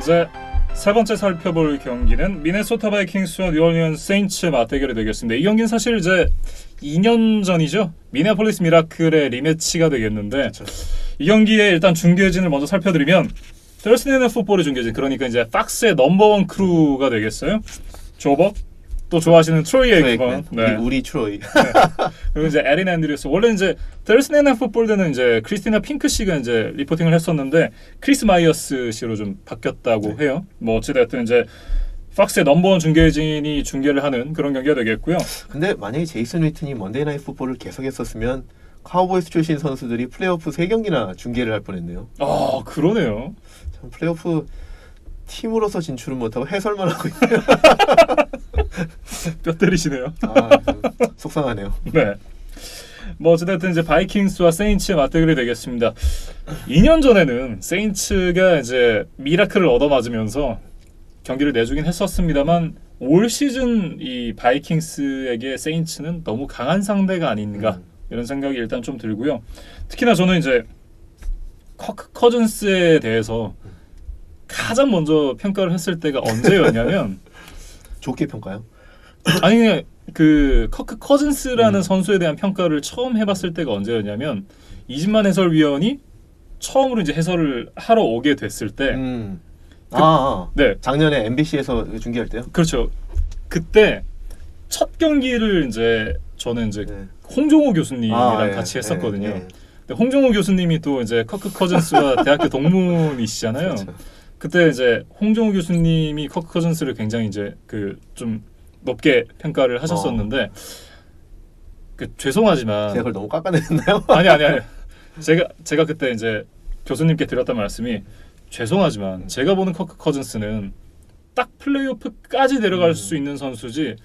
이제 세 번째 살펴볼 경기는 미네소타 바이킹스와 뉴올리언스 세인츠 맞대결이 되겠습니다. 이 경기는 사실 이제 2년 전이죠. 미네아폴리스 미라클의 리매치가 되겠는데 그렇죠. 이 경기의 일단 중계진을 먼저 살펴드리면 Thursday Night Football의 중계진, 그러니까 이제 팍스의 넘버원 크루가 되겠어요. 조버, 또 좋아하시는 트로이 에이크먼, 우리 트로이. 네. 그리고 이제 에린 앤드류스. 원래 이제 Thursday Night Football 때는 이제 크리스티나 핑크 씨가 이제 리포팅을 했었는데 크리스 마이어스 씨로 좀 바뀌었다고 해요. 뭐 어찌됐든 이제 팍스의 넘버원 중계진이 중계를 하는 그런 경기가 되겠고요. 근데 만약에 제이슨 위튼이 먼데이 나잇 풋볼을 계속했었으면 카우보이스 출신 선수들이 플레이오프 3경기나 중계를 할 뻔했네요. 아, 그러네요. 참 플레이오프 팀으로서 진출은 못하고 해설만 하고 있네요. 뼈 때리시네요. 속상하네요. 네. 뭐 어쨌든 이제 바이킹스와 세인츠의 맞대결이 되겠습니다. 2년 전에는 세인츠가 이제 미라클을 얻어맞으면서 경기를 내주긴 했었습니다만 올 시즌 이 바이킹스에게 세인츠는 너무 강한 상대가 아닌가 이런 생각이 일단 좀 들고요. 특히나 저는 이제 커크 커즌스에 대해서 가장 먼저 평가를 했을 때가 언제였냐면 좋게 평가요? 아니 그냥 그 커크 커즌스라는 선수에 대한 평가를 처음 해봤을 때가 언제였냐면 이진만 해설위원이 처음으로 이제 해설을 하러 오게 됐을 때 네. 작년에 MBC에서 중계할 때요? 그렇죠. 그때 첫 경기를 이제 저는 이제 홍종호 교수님이랑 같이 했었거든요. 근데 홍종호 교수님이 또 이제 커크 커즌스와 대학교 동문이시잖아요. 그렇죠. 그때 이제 홍종호 교수님이 커크 커즌스를 굉장히 이제 그 좀 높게 평가를 하셨었는데 죄송하지만 제가 그걸 너무 깎아냈나요? 아니 제가 그때 이제 교수님께 드렸던 말씀이 죄송하지만 제가 보는 커크 커즌스는 딱 플레이오프까지 내려갈 수 있는 선수지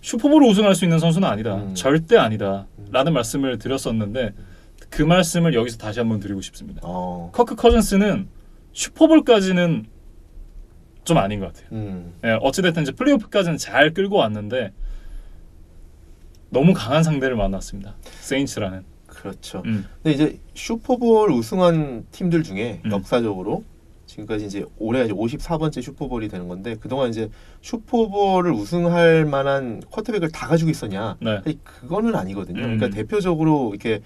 슈퍼볼을 우승할 수 있는 선수는 아니다. 절대 아니다. 라는 말씀을 드렸었는데 그 말씀을 여기서 다시 한번 드리고 싶습니다. 커크 커즌스는 슈퍼볼까지는 좀 아닌 것 같아요. 네, 어찌됐든 이제 플레이오프까지는 잘 끌고 왔는데 너무 강한 상대를 만났습니다. 세인츠라는. 그렇죠. 근데 이제 슈퍼볼 우승한 팀들 중에 역사적으로 지금까지 이제 올해 이제 54번째 슈퍼볼이 되는 건데 그동안 이제 슈퍼볼을 우승할 만한 쿼터백을 다 가지고 있었냐? 네. 그거는 아니거든요. 그러니까 대표적으로 이렇게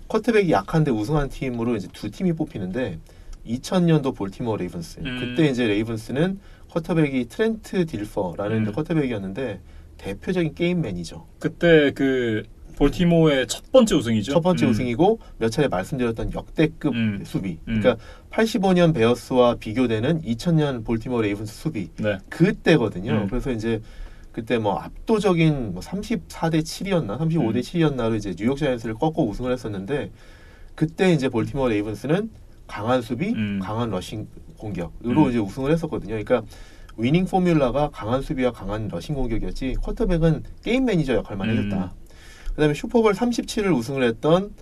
쿼터백이 약한데 우승한 팀으로 이제 두 팀이 뽑히는데 2000년도 볼티모어 레이븐스. 그때 이제 레이븐스는 쿼터백이 트렌트 딜퍼라는 쿼터백이었는데 대표적인 게임 매니저. 그때 그 볼티모어의 첫 번째 우승이죠. 첫 번째 우승이고 몇 차례 말씀드렸던 역대급 수비. 그러니까 85년 베어스와 비교되는 2000년 볼티모어 레이븐스 수비. 네. 그때거든요. 그래서 이제 그때 뭐 압도적인 뭐 34대 7이었나, 35대 7이었나로 이제 뉴욕 자이언츠를 꺾고 우승을 했었는데 그때 이제 볼티모어 레이븐스는 강한 수비, 강한 러싱 공격으로 이제 우승을 했었거든요. 그러니까 위닝 포뮬라가 강한 수비와 강한 러싱 공격이었지 쿼터백은 게임 매니저 역할만 해줬다. 그다음에 슈퍼볼 37을 우승을 했던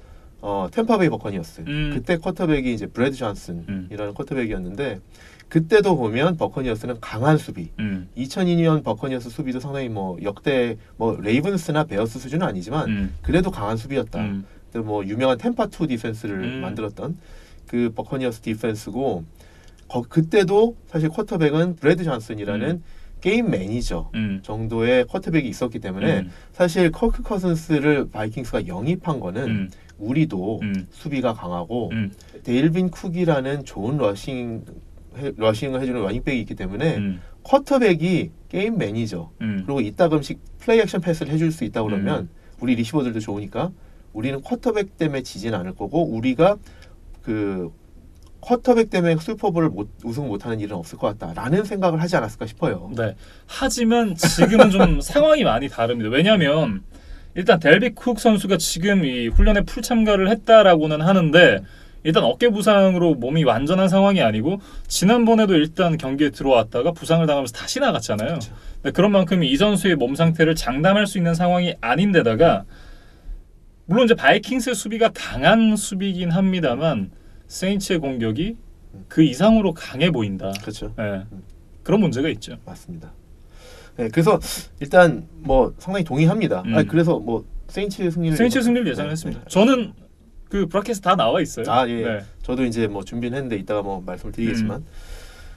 템파베이 버커니어스. 그때 쿼터백이 이제 브래드 존슨이라는 쿼터백이었는데 그때도 보면 버커니어스는 강한 수비. 2002년 버커니어스 수비도 상당히 뭐 역대 뭐 레이븐스나 베어스 수준은 아니지만 그래도 강한 수비였다. 뭐 유명한 템파2 디펜스를 만들었던 그 버커니어스 디펜스고 그때도 사실 쿼터백은 브래드 존슨이라는 게임 매니저 정도의 쿼터백이 있었기 때문에 사실 커크 커즌스를 바이킹스가 영입한 거는 우리도 수비가 강하고 데일빈 쿡이라는 좋은 러싱을 해주는 러닝백이 있기 때문에 쿼터백이 게임 매니저 그리고 이따금씩 플레이 액션 패스를 해줄 수 있다 그러면 우리 리시버들도 좋으니까 우리는 쿼터백 때문에 지진 않을 거고 우리가 그 쿼터백 때문에 슈퍼볼을 우승 못하는 일은 없을 것 같다라는 생각을 하지 않았을까 싶어요. 네. 하지만 지금은 좀 상황이 많이 다릅니다. 왜냐하면 일단 델비 쿡 선수가 지금 이 훈련에 풀 참가를 했다라고는 하는데 일단 어깨 부상으로 몸이 완전한 상황이 아니고 지난번에도 일단 경기에 들어왔다가 부상을 당하면서 다시 나갔잖아요. 그렇죠. 네, 그런 만큼 이 선수의 몸 상태를 장담할 수 있는 상황이 아닌데다가 물론 이제 바이킹스의 수비가 강한 수비이긴 합니다만 세인츠의 공격이 그 이상으로 강해 보인다. 그렇죠. 네. 그런 문제가 있죠. 맞습니다. 네, 그래서 일단 뭐 상당히 동의합니다. 그래서 뭐 세인츠 승리를 예상을 했습니다. 저는 그 브라켓에 다 나와 있어요. 예. 네. 저도 이제 뭐 준비는 했는데 이따가 뭐 말씀을 드리겠지만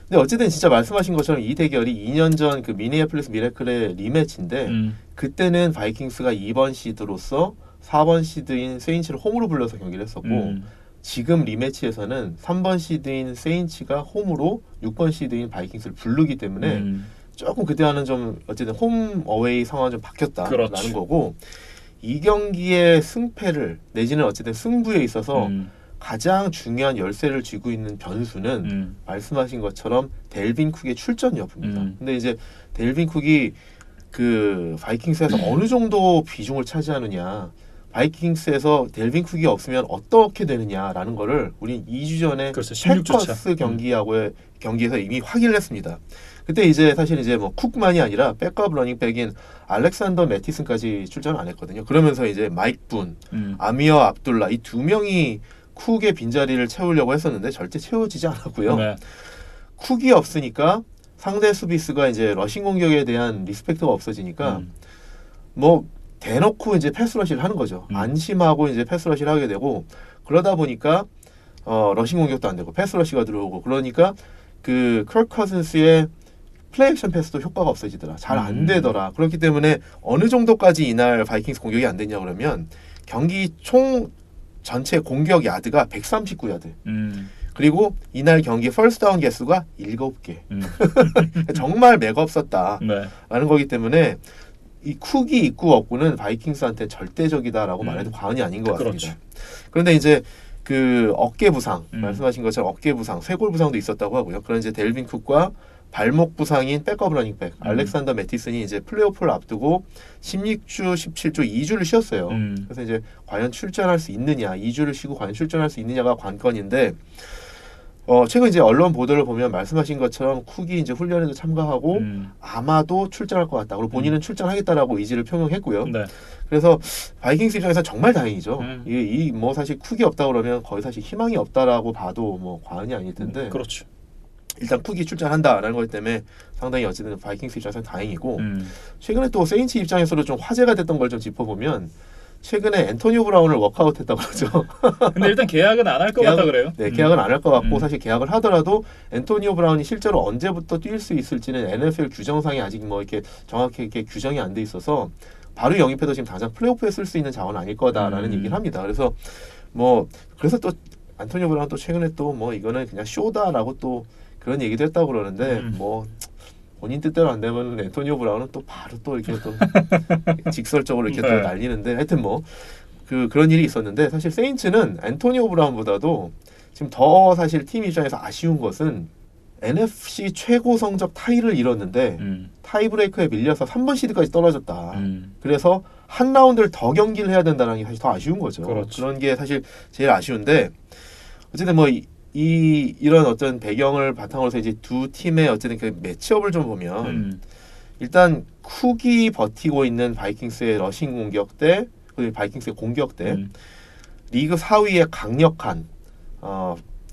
근데 어쨌든 진짜 말씀하신 것처럼 이 대결이 2년 전 그 미니애폴리스 미래클의 리매치인데 그때는 바이킹스가 2번 시드로서 4번 시드인 세인츠를 홈으로 불러서 경기를 했었고 지금 리매치에서는 3번 시드인 세인츠가 홈으로 6번 시드인 바이킹스를 부르기 때문에 조금 그때와는 좀 어쨌든 홈 어웨이 상황이 좀 바뀌었다라는 그렇죠. 거고 이 경기의 승패를 내지는 어쨌든 승부에 있어서 가장 중요한 열쇠를 쥐고 있는 변수는 말씀하신 것처럼 델빈 쿡의 출전 여부입니다. 근데 이제 델빈 쿡이 그 바이킹스에서 어느 정도 비중을 차지하느냐, 바이킹스에서 델빈 쿡이 없으면 어떻게 되느냐라는 거를 우리 2주 전에 그렇죠. 16주차. 패커스 경기에서 이미 확인을 했습니다. 그때 이제 사실 이제 뭐 쿡만이 아니라 백업 러닝백인 알렉산더 매티슨까지 출전 안 했거든요. 그러면서 이제 마이크 분, 아미어 압둘라 이 두 명이 쿡의 빈자리를 채우려고 했었는데 절대 채워지지 않았고요. 네. 쿡이 없으니까 상대 수비수가 이제 러싱 공격에 대한 리스펙트가 없어지니까 뭐 대놓고 이제 패스러시를 하는 거죠. 안심하고 이제 패스러시를 하게 되고 그러다 보니까 러싱 공격도 안 되고 패스러시가 들어오고 그러니까 그 크크 커즌스의 플레이액션 패스도 효과가 없어지더라. 잘 안 되더라. 그렇기 때문에 어느 정도까지 이날 바이킹스 공격이 안 됐냐 그러면 경기 총 전체 공격 야드가 139야드. 그리고 이날 경기 퍼스트 다운 개수가 7개. 정말 맥 없었다라는 네. 거기 때문에 이 쿡이 있고 없고는 바이킹스한테 절대적이다라고 말해도 과언이 아닌 것 같습니다. 그렇죠. 그런데 이제 그 어깨 부상 말씀하신 것처럼 어깨 부상, 쇄골 부상도 있었다고 하고요. 그런 이제 델빈 쿡과 발목 부상인 백업 러닝백 알렉산더 매티슨이 이제 플레이오프를 앞두고 16주, 17주 2주를 쉬었어요. 그래서 이제 과연 출전할 수 있느냐, 2주를 쉬고 과연 출전할 수 있느냐가 관건인데 최근 이제 언론 보도를 보면 말씀하신 것처럼 쿡이 이제 훈련에도 참가하고 아마도 출전할 것 같다. 그리고 본인은 출전하겠다라고 의지를 표명했고요. 네. 그래서 바이킹스 입장에서 정말 다행이죠. 이 뭐 사실 쿡이 없다 그러면 거의 사실 희망이 없다라고 봐도 뭐 과언이 아닐 텐데. 그렇죠. 일단 쿡이 출전한다라는 것 때문에 상당히 어쨌든 바이킹스 입장에서 다행이고 최근에 또 세인츠 입장에서도 좀 화제가 됐던 걸 좀 짚어보면 최근에 앤토니오 브라운을 워크아웃했다고 그러죠. 근데 일단 계약은 안 할 것 같다 그래요. 네, 계약은 안 할 것 같고 사실 계약을 하더라도 앤토니오 브라운이 실제로 언제부터 뛸 수 있을지는 NFL 규정상에 아직 뭐 이렇게 정확히 이렇게 규정이 안 돼 있어서 바로 영입해도 지금 당장 플레이오프에 쓸 수 있는 자원은 아닐 거다라는 얘기를 합니다. 그래서 그래서 또 앤토니오 브라운 또 최근에 또 뭐 이거는 그냥 쇼다라고 또 그런 얘기도 했다고 그러는데 뭐 본인 뜻대로 안 되면 앤토니오 브라운은 또 바로 또 이렇게 또 직설적으로 이렇게 또 날리는데 하여튼 뭐 그런 일이 있었는데 사실 세인츠는 앤토니오 브라운보다도 지금 더 사실 팀 입장에서 아쉬운 것은 NFC 최고 성적 타이를 이뤘는데 타이브레이크에 밀려서 3번 시드까지 떨어졌다. 그래서 한 라운드를 더 경기를 해야 된다는 게 사실 더 아쉬운 거죠. 그렇죠. 그런 게 사실 제일 아쉬운데 어쨌든 뭐 이런 어떤 배경을 바탕으로 해서 이제 두 팀의 어쨌든 그 매치업을 좀 보면 일단 쿡이 버티고 있는 바이킹스의 러싱 공격 대 그리고 바이킹스의 공격 대 리그 4위의 강력한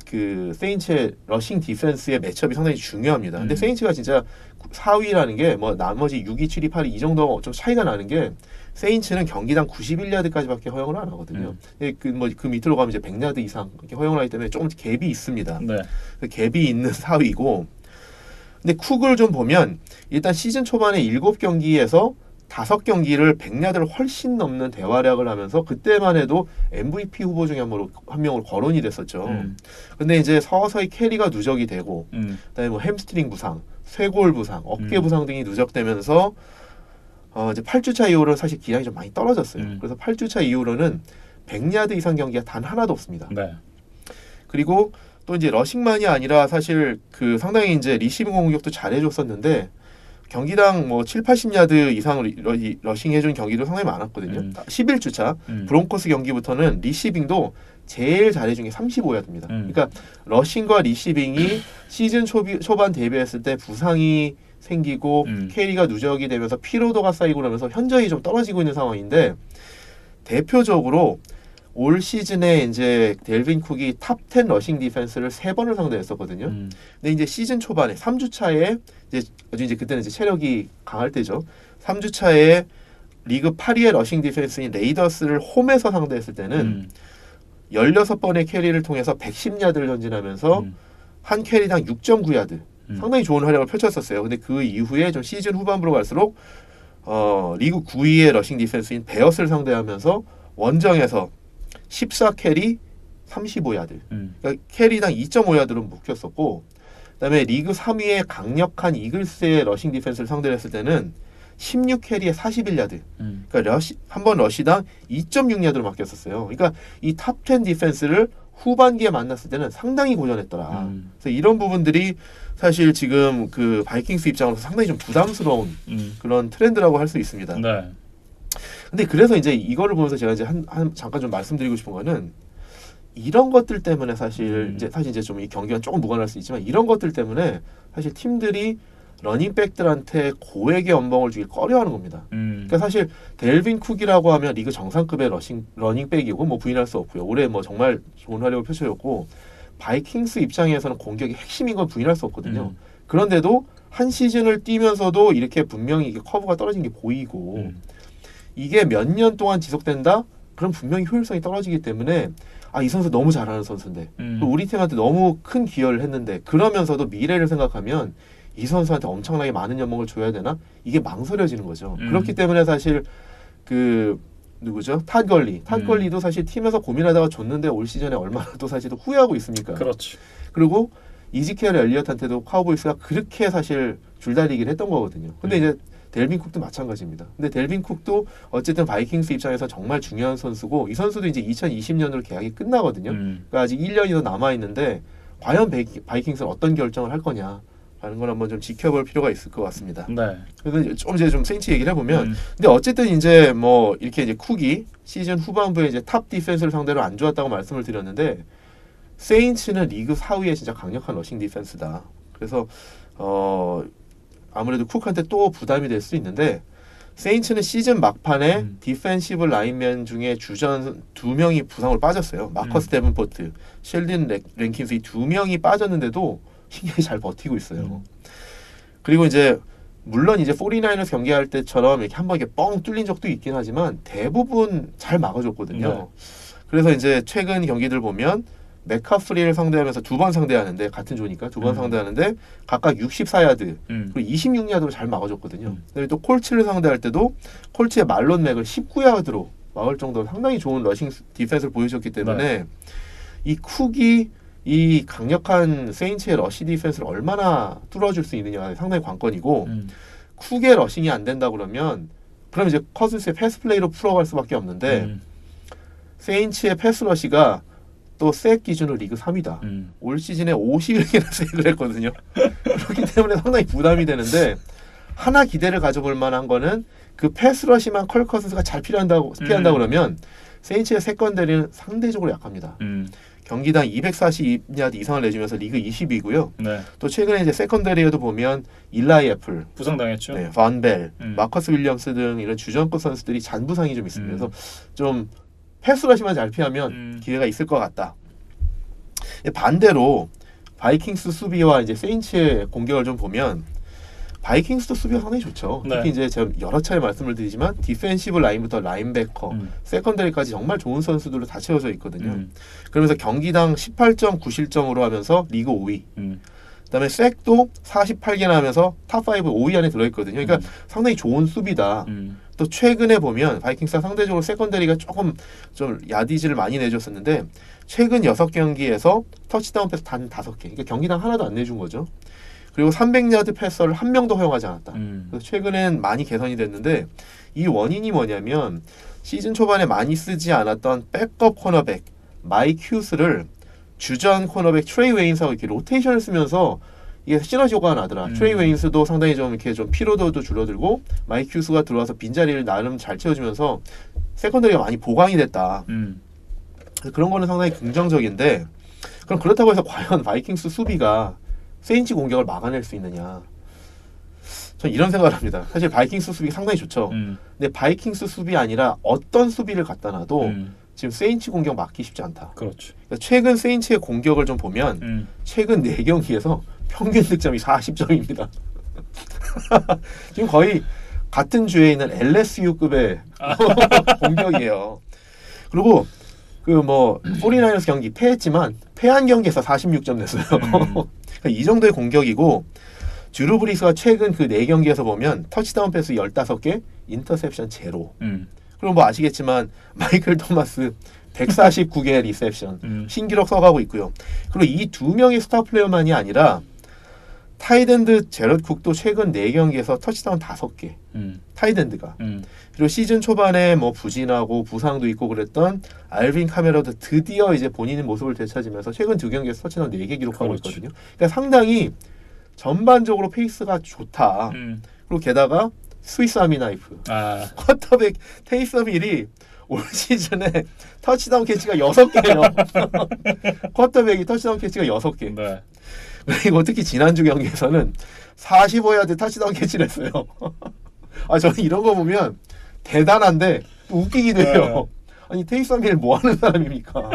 그 세인츠의 러싱 디펜스의 매치업이 상당히 중요합니다. 근데 세인츠가 진짜 4위라는 게 뭐 나머지 6위, 7위, 8위 이 정도 좀 차이가 나는 게 세인츠는 경기당 91야드까지밖에 허용을 안 하거든요. 그 밑으로 가면 이제 100야드 이상 이렇게 허용을 하기 때문에 조금 갭이 있습니다. 네. 그 갭이 있는 4위고 근데 쿡을 좀 보면 일단 시즌 초반에 7경기에서 5경기를 100야드를 훨씬 넘는 대활약을 하면서 그때만 해도 MVP 후보 중에 한 명으로 거론이 됐었죠. 근데 이제 서서히 캐리가 누적이 되고 그다음에 뭐 햄스트링 부상, 쇄골 부상, 어깨 부상 등이 누적되면서 이제 8주차 이후로 사실 기량이 좀 많이 떨어졌어요. 그래서 8주차 이후로는 100야드 이상 경기가 단 하나도 없습니다. 네. 그리고 또 이제 러싱만이 아니라 사실 그 상당히 이제 리시빙 공격도 잘해줬었는데 경기당 뭐 7, 80야드 이상 러싱 해준 경기도 상당히 많았거든요. 11주차 브론코스 경기부터는 리시빙도 제일 잘해준 게 35야드입니다. 그러니까 러싱과 리시빙이 시즌 초반 데뷔했을 때 부상이 생기고 캐리가 누적이 되면서 피로도가 쌓이고 그러면서 현저히 좀 떨어지고 있는 상황인데 대표적으로 올 시즌에 이제 델빈 쿡이 탑 10 러싱 디펜스를 3번을 상대했었거든요. 근데 이제 시즌 초반에 3주차에 이제 그때는 이제 체력이 강할 때죠. 3주차에 리그 8위의 러싱 디펜스인 레이더스를 홈에서 상대했을 때는 16번의 캐리를 통해서 110야드를 전진하면서 한 캐리당 6.9야드. 상당히 좋은 활약을 펼쳤었어요. 근데 그 이후에 좀 시즌 후반부로 갈수록 리그 9위의 러싱 디펜스인 베어스를 상대하면서 원정에서 14캐리 35야드. 그러니까 캐리당 2.5야드로 묶였었고, 그다음에 리그 3위의 강력한 이글스의 러싱 디펜스를 상대를 했을 때는 16캐리에 41야드. 그러니까 한 번 러시당 2.6야드로 맡겼었어요. 그러니까 이 탑 10 디펜스를 후반기에 만났을 때는 상당히 고전했더라. 그래서 이런 부분들이 사실 지금 그 바이킹스 입장으로서 상당히 좀 부담스러운 그런 트렌드라고 할 수 있습니다. 네. 근데 그래서 이제 이거를 보면서 제가 이제 잠깐 좀 말씀드리고 싶은 거는 이런 것들 때문에 사실 이제 좀 이 경기가 조금 무관할 수 있지만 이런 것들 때문에 사실 팀들이 러닝백들한테 고액의 연봉을 주길 꺼려하는 겁니다. 그러니까 사실 델빈 쿡이라고 하면 리그 정상급의 러닝백이고 뭐 부인할 수 없고요. 올해 뭐 정말 좋은 활약을 펼쳐줬고 바이킹스 입장에서는 공격이 핵심인 건 부인할 수 없거든요. 그런데도 한 시즌을 뛰면서도 이렇게 분명히 이게 커브가 떨어진 게 보이고 이게 몇 년 동안 지속된다? 그럼 분명히 효율성이 떨어지기 때문에 이 선수 너무 잘하는 선수인데 우리 팀한테 너무 큰 기여를 했는데 그러면서도 미래를 생각하면 이 선수한테 엄청나게 많은 연봉을 줘야 되나? 이게 망설여지는 거죠. 그렇기 때문에 사실 그 누구죠? 탓 걸리도 사실 팀에서 고민하다가 줬는데 올 시즌에 얼마나 또 사실 후회하고 있습니까? 그렇지. 그리고 이지케어 엘리엇한테도 카우보이스가 그렇게 사실 줄다리기를 했던 거거든요. 근데 이제 델빈 쿡도 마찬가지입니다. 근데 델빈 쿡도 어쨌든 바이킹스 입장에서 정말 중요한 선수고 이 선수도 이제 2020년으로 계약이 끝나거든요. 그러니까 아직 1년이 더 남아 있는데 과연 바이킹스는 어떤 결정을 할 거냐? 라는 걸 한번 좀 지켜볼 필요가 있을 것 같습니다. 네. 그래서 좀 세인츠 얘기를 해보면, 근데 어쨌든 이제 뭐 이렇게 이제 쿡이 시즌 후반부에 이제 탑 디펜스를 상대로 안 좋았다고 말씀을 드렸는데, 세인츠는 리그 4위의 진짜 강력한 러싱 디펜스다. 그래서 아무래도 쿡한테 또 부담이 될 수 있는데, 세인츠는 시즌 막판에 디펜시브 라인맨 중에 주전 2명이 부상으로 빠졌어요. 마커스 데븐포트, 셸든 랭킨스 이 2명이 빠졌는데도 신기하게 잘 버티고 있어요. 그리고 이제 물론 이제 49ers 경기할 때처럼 이렇게 한 번 이렇게 뻥 뚫린 적도 있긴 하지만 대부분 잘 막아줬거든요. 그래서 이제 최근 경기들 보면 맥카프리를 상대하면서 2번 상대하는데 같은 조니까 2번 상대하는데 각각 64야드 그리고 26야드로 잘 막아줬거든요. 그리고 또 콜츠를 상대할 때도 콜츠의 말론 맥을 19야드로 막을 정도로 상당히 좋은 러싱 디펜스를 보여줬기 때문에 이 쿡이 이 강력한 세인츠의 러시 디펜스를 얼마나 뚫어줄 수 있느냐가 상당히 관건이고 쿡의 러싱이 안 된다 그러면 이제 커즌스의 패스 플레이로 풀어갈 수밖에 없는데 세인츠의 패스 러시가 또 색 기준으로 리그 3위다. 올 시즌에 51개나 색을 했거든요. 그렇기 때문에 상당히 부담이 되는데 하나 기대를 가져볼 만한 거는 그 패스 러시만 컬 커즌스가 잘 피한다 그러면 세인츠의 세컨더리는 상대적으로 약합니다. 경기당 242야드 이상을 내주면서 리그 20위고요. 네. 또 최근에 이제 세컨더리에도 보면 일라이 애플, 부상당했죠. 네, 반벨, 마커스 윌리엄스 등 이런 주전급 선수들이 잔부상이 좀 있습니다. 그래서 좀 패스러시만 잘 피하면 기회가 있을 것 같다. 반대로 바이킹스 수비와 이제 세인츠의 공격을 좀 보면 바이킹스도 수비가 상당히 좋죠. 네. 특히 이제 제가 여러 차례 말씀을 드리지만 디펜시브 라인부터 라인베커, 세컨더리까지 정말 좋은 선수들로 다 채워져 있거든요. 그러면서 경기당 18.9실점으로 하면서 리그 5위. 그다음에 색도 48개나 하면서 탑5 5위 안에 들어있거든요. 그러니까 상당히 좋은 수비다. 또 최근에 보면 바이킹스가 상대적으로 세컨더리가 조금 좀 야디지를 많이 내줬었는데 최근 6경기에서 터치다운 패스 단 5개. 그러니까 경기당 하나도 안 내준 거죠. 그리고 300야드 패스를 한 명도 허용하지 않았다. 그래서 최근엔 많이 개선이 됐는데 이 원인이 뭐냐면 시즌 초반에 많이 쓰지 않았던 백업 코너백 마이크 휴스를 주전 코너백 트레이 웨인스하고 이렇게 로테이션을 쓰면서 이게 시너지 효과가 나더라. 트레이 웨인스도 상당히 좀 이렇게 좀 피로도도 줄어들고 마이크 휴스가 들어와서 빈자리를 나름 잘 채워주면서 세컨더리가 많이 보강이 됐다. 그런 거는 상당히 긍정적인데 그럼 그렇다고 해서 과연 바이킹스 수비가 세인츠 공격을 막아낼 수 있느냐? 전 이런 생각을 합니다. 사실 바이킹스 수비 상당히 좋죠. 근데 바이킹스 수비 아니라 어떤 수비를 갖다 놔도 지금 세인츠 공격 막기 쉽지 않다. 그렇죠. 그러니까 최근 세인츠의 공격을 좀 보면 최근 4경기에서 평균 득점이 40점입니다. 지금 거의 같은 주에 있는 LSU급의 공격이에요. 그리고 그 뭐 49ers 경기 패했지만 패한 경기에서 46점 냈어요. 그러니까 이 정도의 공격이고 드루 브리스가 최근 그 4경기에서 보면 터치다운 패스 15개, 인터셉션 제로. 그리고 뭐 아시겠지만 마이클 토마스 149개의 리셉션 신기록 써가고 있고요. 그리고 이 두 명의 스타 플레이어만이 아니라 타이덴드 제럿 쿡도 최근 4경기에서 터치다운 5개. 타이덴드가. 그리고 시즌 초반에 뭐 부진하고 부상도 있고 그랬던 알빈 카메라도 드디어 이제 본인의 모습을 되찾으면서 최근 2경기에서 터치다운 4개 기록하고 그렇지. 있거든요. 그러니까 상당히 전반적으로 페이스가 좋다. 그리고 게다가 스위스 아미 나이프. 쿼터백 테이섬 힐이 올 시즌에 터치다운 캐치가 6개예요. 쿼터백이 터치다운 캐치가 6개. 네. 그리고 특히 지난주 경기에서는 45야드 터치다운 캐치를 했어요. 저는 이런 거 보면 대단한데 또 웃기기도 해요. 아니 테이섬 힐 뭐 하는 사람입니까?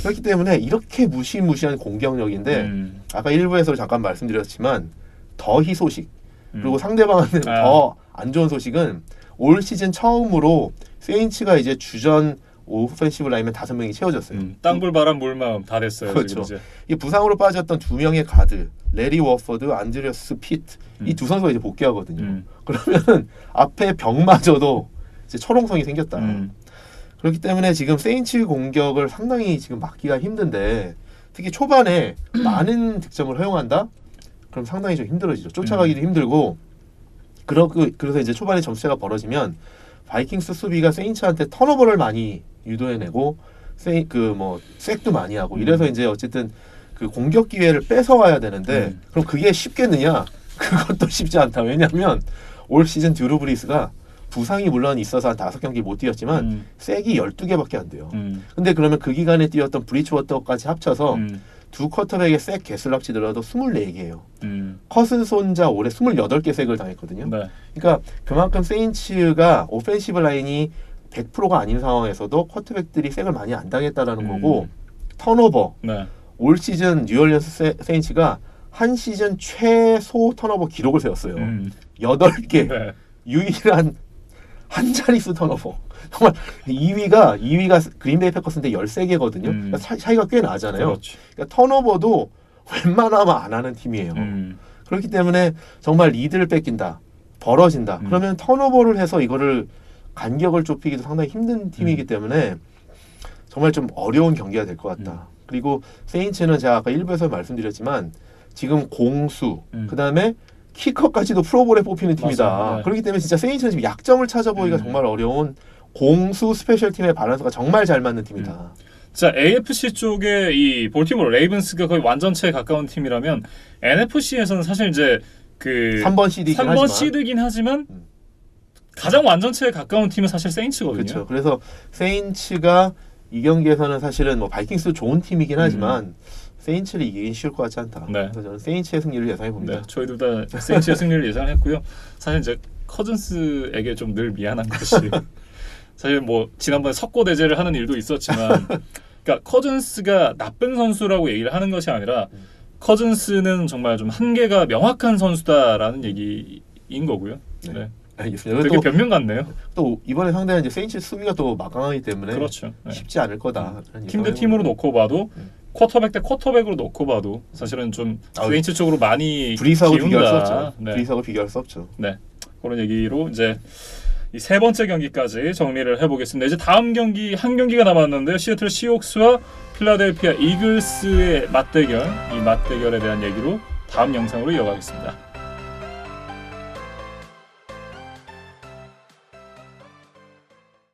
그렇기 때문에 이렇게 무시무시한 공격력인데 아까 1부에서 잠깐 말씀드렸지만 더 희소식 그리고 상대방한테 더 안 좋은 소식은 올 시즌 처음으로 세인츠가 이제 주전 오펜시브 라인맨 5명이 채워졌어요. 땅불 바람 물마음 다 됐어요. 그렇죠. 지금 이제. 이 부상으로 빠졌던 2명의 가드 레리 워퍼드, 안드레스 피트 이 두 선수가 이제 복귀하거든요. 그러면은 앞에 벽마저도 이제 철옹성이 생겼다. 그렇기 때문에 지금 세인츠 공격을 상당히 지금 막기가 힘든데 특히 초반에 많은 득점을 허용한다? 그럼 상당히 좀 힘들어지죠. 쫓아가기도 힘들고 그래서 이제 초반에 점수차가 벌어지면 바이킹스 수비가 세인츠한테 턴오버를 많이 유도해내고 쐐도 많이 하고 이래서 이제 어쨌든 그 공격 기회를 뺏어와야 되는데 그럼 그게 쉽겠느냐? 그것도 쉽지 않다. 왜냐하면 올 시즌 드루 브리스가 부상이 물론 있어서 한 5경기 못 뛰었지만 쐐기 12개밖에 안 돼요. 근데 그러면 그 기간에 뛰었던 브리치워터까지 합쳐서 두 쿼터백의 쐐 개수를 합치더라도 24개예요. 커슨스 혼자 올해 28개 쐐을 당했거든요. 네. 그러니까 그만큼 세인츠가 오펜시브 라인이 100%가 아닌 상황에서도 쿼터백들이 쐐을 많이 안 당했다라는 거고 턴오버. 네. 올 시즌 뉴올리언스 세인츠가 한 시즌 최소 턴오버 기록을 세웠어요. 8개. 네. 유일한 한 자릿수 턴오버. 정말 2위가 그린베이 패커스인데 13개거든요. 그러니까 차이가 꽤 나잖아요. 그렇지. 그러니까 턴오버도 웬만하면 안 하는 팀이에요. 그렇기 때문에 정말 리드를 뺏긴다. 벌어진다. 그러면 턴오버를 해서 이거를 간격을 좁히기도 상당히 힘든 팀이기 때문에 정말 좀 어려운 경기가 될 것 같다. 그리고 세인츠는 제가 아까 1부에서 말씀드렸지만 지금 공수, 그다음에 키커까지도 프로볼에 뽑히는 팀이다. 맞아요. 네. 그렇기 때문에 진짜 세인츠는 지금 약점을 찾아보기가 정말 어려운 공수 스페셜 팀의 밸런스가 정말 잘 맞는 팀이다. 자, AFC 쪽에 이 볼티모어 레이븐스가 거의 완전체에 가까운 팀이라면 NFC에서는 사실 이제 그 3번 시드긴 하지만 가장 완전체에 가까운 팀은 사실 세인츠거든요. 그렇죠. 그래서 세인츠가 이 경기에서는 사실은 뭐 바이킹스 좋은 팀이긴 하지만 세인츠를 이기긴 쉬울 것 같지 않다. 네. 그래서 저는 세인츠의 승리를 예상해 봅니다. 네, 저희도 다 세인츠의 승리를 예상했고요. 사실 이제 커즌스에게 좀 늘 미안한 것이 사실 뭐 지난번에 석고 대제를 하는 일도 있었지만, 그러니까 커즌스가 나쁜 선수라고 얘기를 하는 것이 아니라 커즌스는 정말 좀 한계가 명확한 선수다라는 얘기인 거고요. 네. 알겠습니다. 되게 변명 같네요. 또 이번에 상대는 이제 세인츠 수비가 또 막강하기 때문에 그렇죠. 네. 쉽지 않을 거다. 팀 대 팀으로 놓고 봐도 쿼터백 대 쿼터백으로 놓고 봐도 사실은 좀 세인츠 쪽으로 많이 브리스하고 기운다. 비교할 수 없죠. 네. 브리스하고 비교할 수 없죠. 네, 그런 얘기로 이제 이 세 번째 경기까지 정리를 해보겠습니다. 이제 다음 경기 한 경기가 남았는데요. 시애틀 시옥스와 필라델피아 이글스의 맞대결, 이 맞대결에 대한 얘기로 다음 영상으로 이어가겠습니다.